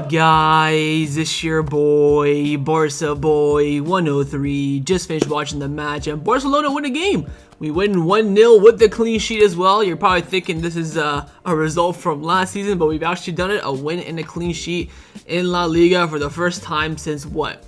up, guys? It's your boy, Barca boy 103. Just finished watching the match, and Barcelona win a game. We win 1-0 with the clean sheet as well. You're probably thinking this is a result from last season, but we've actually done it. A win and a clean sheet in La Liga for the first time since what?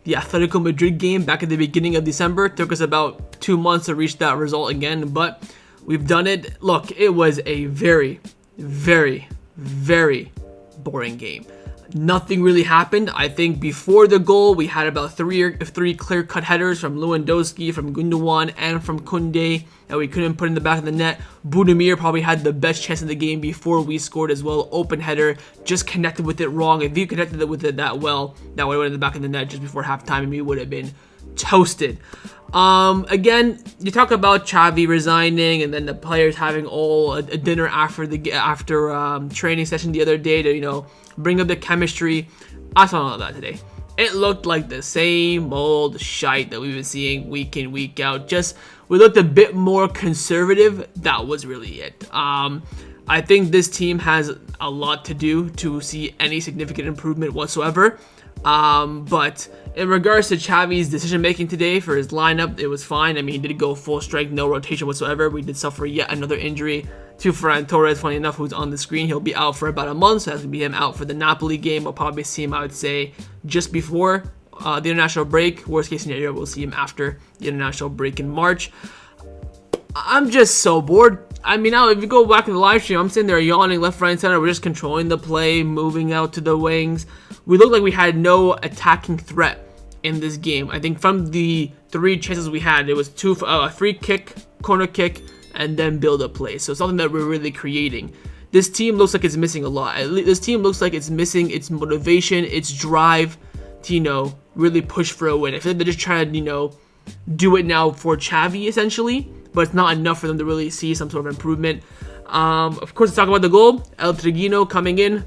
The Atletico Madrid game back at the beginning of December. Took us about 2 months to reach that result again, but we've done it. Look, it was a very, very, very boring game. Nothing really happened. I think before the goal, we had about three clear-cut headers from Lewandowski, from Gundogan, and from Koundé that we couldn't put in the back of the net. Budimir probably had the best chance in the game before we scored as well. Open header, just connected with it wrong. If he connected it with it that well, that would have went in the back of the net just before halftime, and we would have been toasted. Again, you talk about Xavi resigning and then the players having a dinner after training session the other day to bring up the chemistry. I saw none of that today. It looked like the same old shite that we've been seeing week in, week out. Just we looked a bit more conservative. That was really it. I think this team has a lot to do to see any significant improvement whatsoever. But in regards to Xavi's decision making today for his lineup, it was fine. I mean, he did go full strength, no rotation whatsoever. We did suffer yet another injury to Ferran Torres, funny enough, who's on the screen. He'll be out for about a month, so that's going to be him out for the Napoli game. We'll probably see him, I would say, just before the international break. Worst case scenario, we'll see him after the international break in March. I'm just so bored. I mean, now if you go back in the live stream, I'm sitting there yawning left, right, and center. We're just controlling the play, moving out to the wings. We looked like we had no attacking threat in this game. I think from the 3 chances we had, it was a free kick, corner kick, and then build-up play. So something that we're really creating. This team looks like it's missing a lot. This team looks like it's missing its motivation, its drive to, really push for a win. I feel like they're just trying to, do it now for Xavi, essentially. But it's not enough for them to really see some sort of improvement. Of course, let's talk about the goal. El Tigrinho coming in.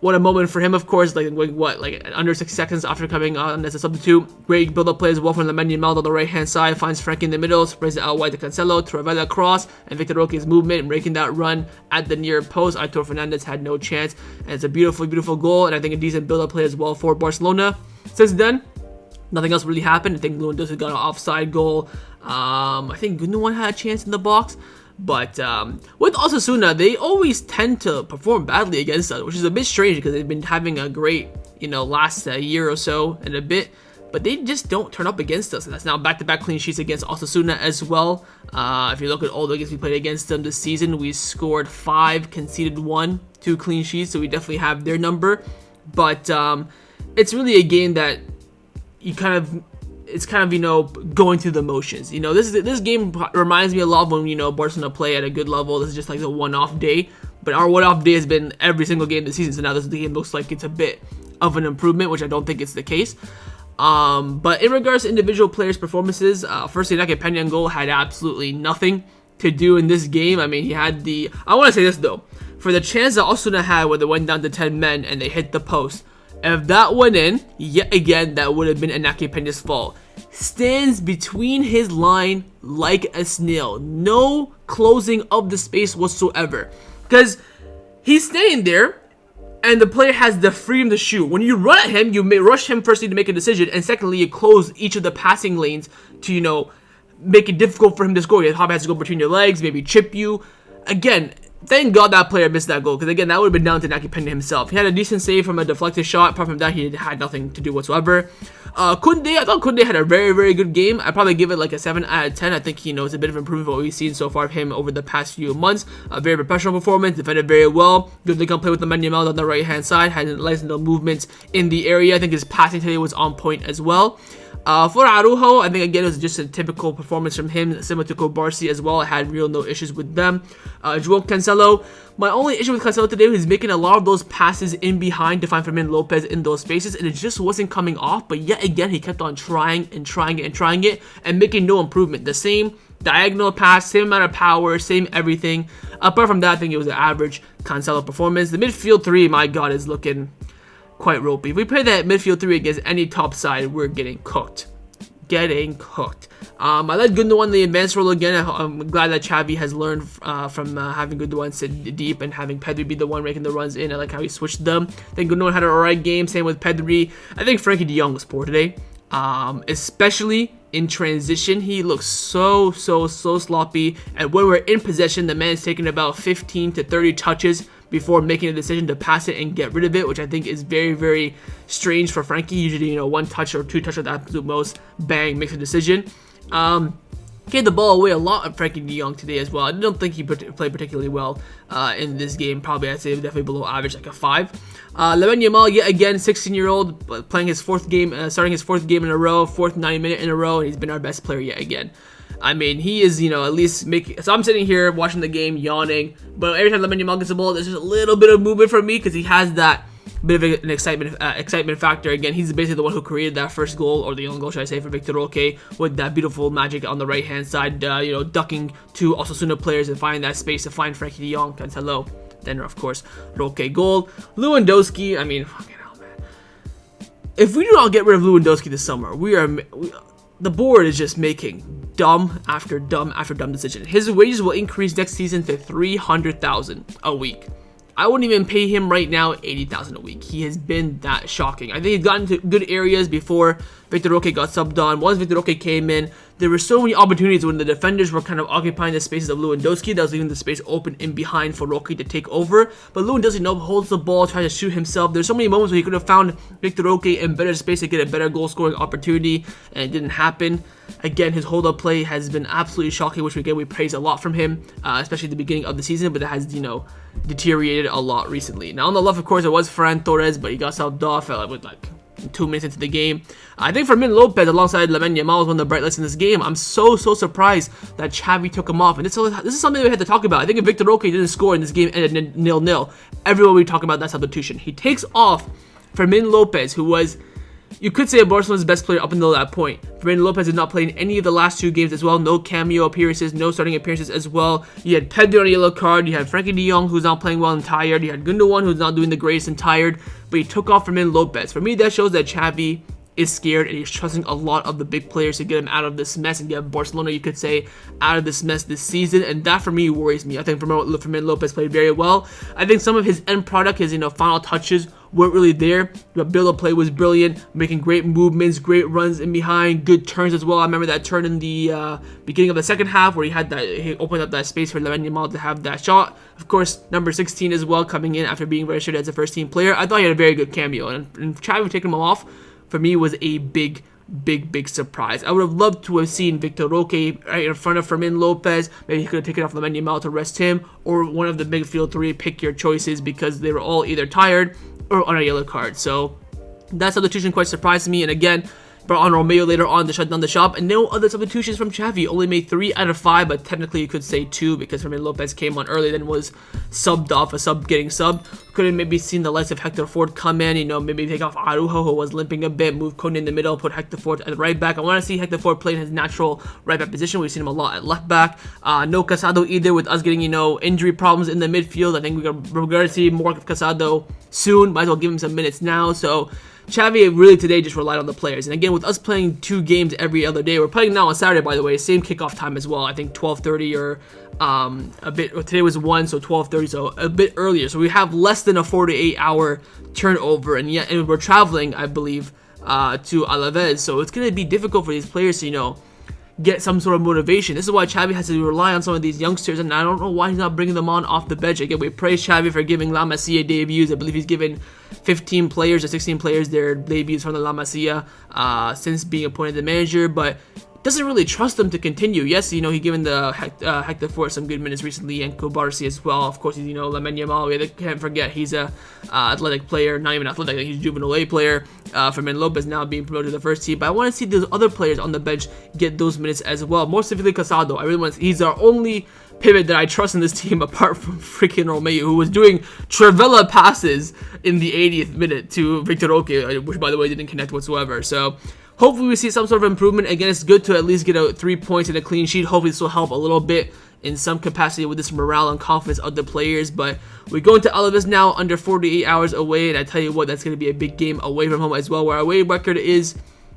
What a moment for him, of course. Like under 6 seconds after coming on as a substitute. Great build-up play as well from Lamine Yamal on the right-hand side. Finds Frank in the middle. Sprays it out wide to Cancelo. Travella cross. And Vitor Roque's movement, making that run at the near post. Aitor Fernandez had no chance. And it's a beautiful, beautiful goal. And I think a decent build-up play as well for Barcelona. Since then, nothing else really happened. I think Lewandowski got an offside goal. I think Gundogan had a chance in the box. But with Osasuna, they always tend to perform badly against us, which is a bit strange because they've been having a great, last year or so and a bit. But they just don't turn up against us. And that's now back-to-back clean sheets against Osasuna as well. If you look at all the games we played against them this season, we scored 5, conceded 1, 2 clean sheets. So we definitely have their number. But it's really a game that it's kind of going through the motions. This game reminds me a lot of when Barcelona play at a good level. This is just like a one-off day, but our one-off day has been every single game this season. So now this game looks like it's a bit of an improvement, which I don't think it's the case. But in regards to individual players' performances, firstly, Peña goal had absolutely nothing to do in this game. I mean, he had I want to say this though, for the chance that Osasuna had where they went down to 10 men and they hit the post. If that went in, yet again, that would have been Iñaki Peña's fault. Stands between his line like a snail. No closing of the space whatsoever. Because he's staying there, and the player has the freedom to shoot. When you run at him, you may rush him firstly to make a decision, and secondly, you close each of the passing lanes to, make it difficult for him to score. He probably has to go between your legs, maybe chip you. Again, thank God that player missed that goal, because again, that would have been down to Iñaki Peña himself. He had a decent save from a deflected shot. Apart from that, he had nothing to do whatsoever. Koundé, I thought Koundé had a very, very good game. I'd probably give it like a 7 out of 10. I think, it's a bit of improvement from what we've seen so far of him over the past few months. A very professional performance, defended very well. Good to come play with Lamine Yamal on the right-hand side. Had nice little movements in the area. I think his passing today was on point as well. For Araujo, I think again it was just a typical performance from him, similar to Kobarsi as well. I had no issues with them. João Cancelo, my only issue with Cancelo today was he's making a lot of those passes in behind to find Fermin Lopez in those spaces, and it just wasn't coming off. But yet again, he kept on trying it and making no improvement. The same diagonal pass, same amount of power, same everything. Apart from that, I think it was an average Cancelo performance. The midfield 3, my God, is looking quite ropey. If we play that midfield 3 against any top side, we're getting cooked. getting cooked. I let Gundogan in the advanced role again. I'm glad that Xavi has learned from having Gundogan sit deep and having Pedri be the one making the runs in. I like how he switched them. I think Gundogan had an alright game. Same with Pedri. I think Frankie de Jong was poor today, especially in transition. He looks so sloppy, and when we're in possession, the man is taking about 15 to 30 touches before making a decision to pass it and get rid of it, which I think is very strange for Frankie. Usually, one touch or two touches at the absolute most, bang, makes a decision. Gave the ball away a lot of Frankie de Jong today as well. I don't think he played particularly well in this game. Probably, I'd say, definitely below average, like a 5. Lamine Yamal, yet again, 16-year-old, playing his fourth game, starting his fourth game in a row, fourth 90-minute in a row, and he's been our best player yet again. I mean, he is, at least making. So I'm sitting here watching the game, yawning, but every time Lamine Yamal gets the ball, there's just a little bit of movement from me because he has that bit of an excitement factor. Again, he's basically the one who created that first goal, or the own goal, should I say, for Vitor Roque, with that beautiful magic on the right hand side, ducking two Osasuna players and finding that space to find Frankie de Jong. And hello, then of course Roque goal. Lewandowski, I mean, fucking hell, man. If we do not get rid of Lewandowski this summer, the board is just making dumb after dumb after dumb decision. His wages will increase next season to $300,000 a week. I wouldn't even pay him right now $80,000 a week. He has been that shocking. I think he's gotten to good areas before Vitor Roque got subbed on. Once Vitor Roque came in, there were so many opportunities when the defenders were kind of occupying the spaces of Lewandowski that was leaving the space open in behind for Roque to take over. But Lewandowski holds the ball, tries to shoot himself. There's so many moments where he could have found Vitor Roque in better space to get a better goal scoring opportunity, and it didn't happen. Again, his hold-up play has been absolutely shocking, which we praise a lot from him, especially at the beginning of the season, but that has, deteriorated a lot recently. Now, on the left, of course, it was Ferran Torres, but he got subbed off with 2 minutes into the game. I think Fermin Lopez alongside Lamine Yamal was one of the bright lights in this game. I'm so surprised that Xavi took him off, and this is something we had to talk about. I think if Vitor Roque didn't score in this game and ended 0-0, everyone would be talking about that substitution. He takes off Fermin Lopez, who was, you could say, Barcelona's best player up until that point. Fermin Lopez did not play in any of the last 2 games as well. No cameo appearances, no starting appearances as well. You had Pedri on a yellow card. You had Frankie de Jong, who's not playing well and tired. You had Gundogan, who's not doing the greatest and tired. But he took off Fermin Lopez. For me, that shows that Xavi is scared and he's trusting a lot of the big players to get him out of this mess and get Barcelona, you could say, out of this mess this season. And that, for me, worries me. I think Fermin Lopez played very well. I think some of his end product, his final touches, weren't really there. The build-up play was brilliant, making great movements, great runs in behind, good turns as well. I remember that turn in the beginning of the second half where he opened up that space for Lamine Yamal to have that shot. Of course, number 16 as well, coming in after being registered as a first-team player. I thought he had a very good cameo, and Xavi taking him off, for me, was a big surprise. I would have loved to have seen Vitor Roque right in front of Fermin Lopez. Maybe he could have taken off Lamine Yamal to rest him, or one of the midfield 3, pick your choices, because they were all either tired or on a yellow card. So that substitution quite surprised me, and again, brought on Romeo later on to shut down the shop, and no other substitutions from Xavi. Only made 3 out of 5, but technically you could say 2 because Fermin Lopez came on early, then was subbed off, a sub getting subbed. Could have maybe seen the likes of Hector Ford come in, maybe take off Araujo, who was limping a bit, move Koné in the middle, put Hector Ford at the right back. I want to see Hector Ford play in his natural right back position. We've seen him a lot at left back. No Casado either, with us getting, injury problems in the midfield. I think we're going to see more of Casado soon. Might as well give him some minutes now. So Xavi really today just relied on the players. And again, with us playing 2 games every other day, we're playing now on Saturday, by the way, same kickoff time as well. I think 12:30 or today was 1, so 12:30, so a bit earlier. So we have less than a 48-hour turnover, and we're traveling, I believe, to Alaves. So it's going to be difficult for these players to, get some sort of motivation. This is why Xavi has to rely on some of these youngsters, and I don't know why he's not bringing them on off the bench. Again, we praise Xavi for giving La Masia debuts. I believe he's given 15 players or 16 players their debuts from the La Masia since being appointed the manager, but doesn't really trust them to continue. Yes, he given the Hector Ford some good minutes recently, and Kubarsi as well. Of course, he's Lamine Yamal. We can't forget he's a athletic player, not even athletic, he's a juvenile A player. Fermin Lopez now being promoted to the first team, but I want to see those other players on the bench get those minutes as well. More specifically, Casado. I really want. He's our only pivot that I trust in this team, apart from freaking Romeo, who was doing Trivela passes in the 80th minute to Vitor Roque, which, by the way, didn't connect whatsoever. So hopefully we see some sort of improvement. Again, it's good to at least get 3 points and a clean sheet. Hopefully this will help a little bit in some capacity with this morale and confidence of the players. But we go into Alaves now, under 48 hours away, and I tell you what, that's going to be a big game away from home as well, where our away record is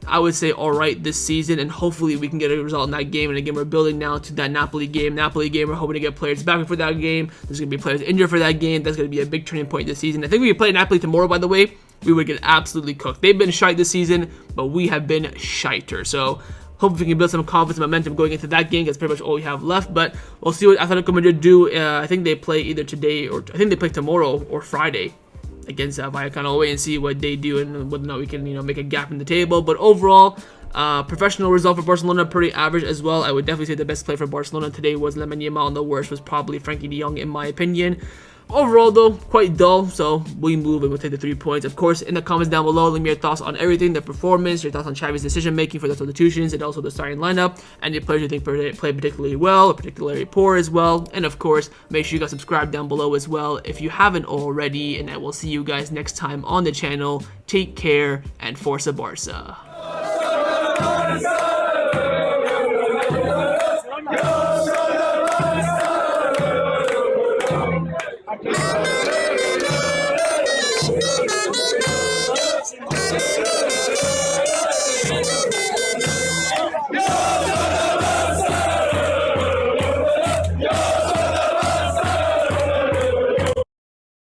I would say alright this season, and hopefully we can get a result in that game. And again, we're building now to that Napoli game. We're hoping to get players back for that game. There's going to be players injured for that game. That's going to be a big turning point this season. I think if we play Napoli tomorrow, by the way, we would get absolutely cooked. They've been shite this season, but we have been shiter. So hopefully we can build some confidence and momentum going into that game. That's pretty much all we have left. But we'll see what Atletico Madrid do. I think they play either today or I think they play tomorrow or Friday against Vallecano. I'll wait and see what they do and whether or not we can, make a gap in the table. But overall, professional result for Barcelona, pretty average as well. I would definitely say the best play for Barcelona today was Lamine Yamal, and the worst was probably Frankie de Jong in my opinion. Overall, though, quite dull, so we move and we'll take the 3 points. Of course, in the comments down below, leave me your thoughts on everything, the performance, your thoughts on Xavi's decision-making for the substitutions, and also the starting lineup, and the players you think play particularly well or particularly poor as well. And of course, make sure you guys subscribe down below as well if you haven't already, and I will see you guys next time on the channel. Take care, and Forza Barca.